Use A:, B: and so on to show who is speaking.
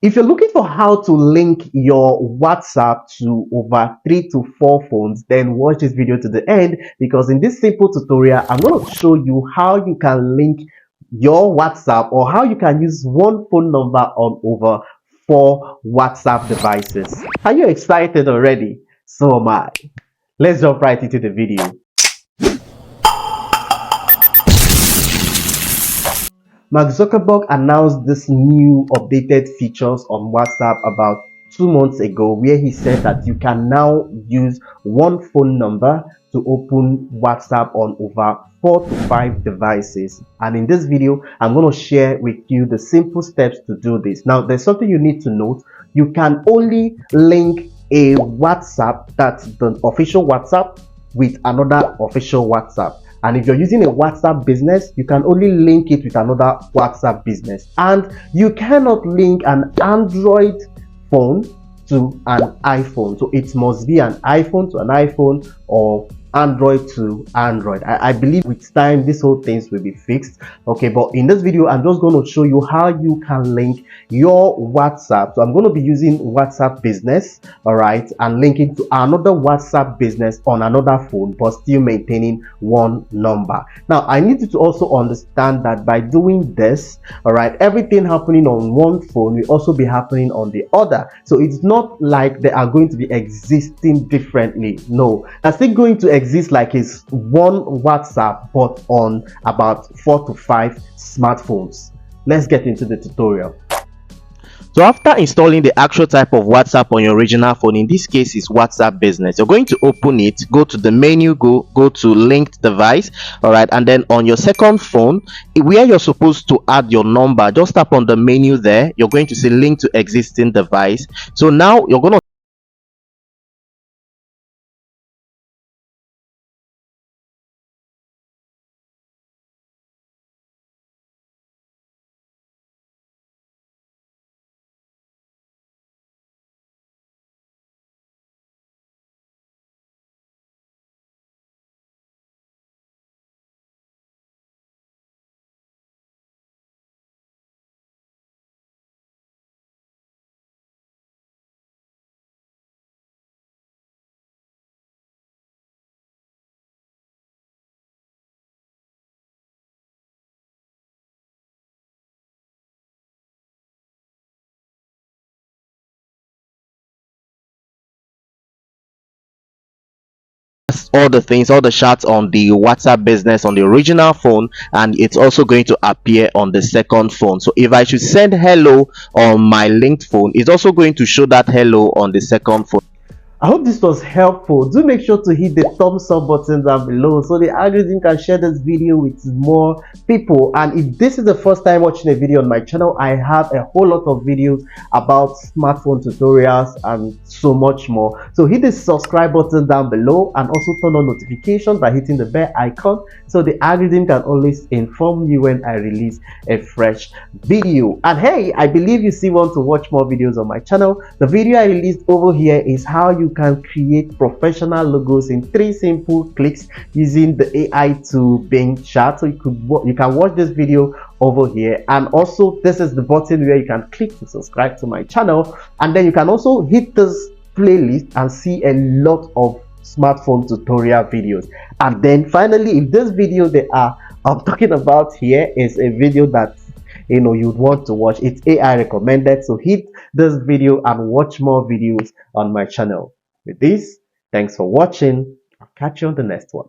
A: If you're looking for how to link your WhatsApp to over 3 to 4 phones, then watch this video to the end, because in this simple tutorial, I'm going to show you how you can link your WhatsApp, or how you can use one phone number on over 4 WhatsApp devices. Are you excited already? So am I. Let's jump right into the video. Mark Zuckerberg announced this new updated features on WhatsApp about 2 months ago, where he said that you can now use one phone number to open WhatsApp on over 4 to 5 devices. And in this video, I'm going to share with you the simple steps to do this. Now, there's something you need to note. You can only link a WhatsApp, that's the official WhatsApp, with another official WhatsApp. And if you're using a WhatsApp business, you can only link it with another WhatsApp business. And you cannot link an Android phone to an iPhone. So it must be an iPhone to an iPhone, or Android to Android. I believe with time this whole things will be fixed. Okay, but in this video I'm just going to show you how you can link your WhatsApp. So I'm going to be using WhatsApp business, all right, and linking to another WhatsApp business on another phone, but still maintaining one number. Now I need you to also understand that by doing this, all right, everything happening on one phone will also be happening on the other. So it's not like they are going to be existing differently. No, they're still going to exist like it's one WhatsApp, but on about 4 to 5 smartphones. Let's get into the tutorial. So after installing the actual type of WhatsApp on your original phone, in this case is WhatsApp Business, you're going to open it, go to the menu, go to linked device, all right, and then on your second phone where you're supposed to add your number, just tap on the menu there. You're going to see link to existing device. So now you're going to all the things, all the shots on the WhatsApp Business on the original phone, and it's also going to appear on the second phone. So if I should send hello on my linked phone, it's also going to show that hello on the second phone. I hope this was helpful. Do make sure to hit the thumbs up button down below so the algorithm can share this video with more people. And if this is the first time watching a video on my channel, I have a whole lot of videos about smartphone tutorials and so much more. So hit the subscribe button down below, and also turn on notifications by hitting the bell icon so the algorithm can always inform you when I release a fresh video. And hey, I believe you still want to watch more videos on my channel. The video I released over here is how you can create professional logos in 3 simple clicks using the AI tool Bing Chat. So you can watch this video over here, and also this is the button where you can click to subscribe to my channel, and then you can also hit this playlist and see a lot of smartphone tutorial videos. And then finally, if this video I'm talking about here is a video that you'd want to watch, it's AI recommended, so hit this video and watch more videos on my channel. With this, thanks for watching. I'll catch you on the next one.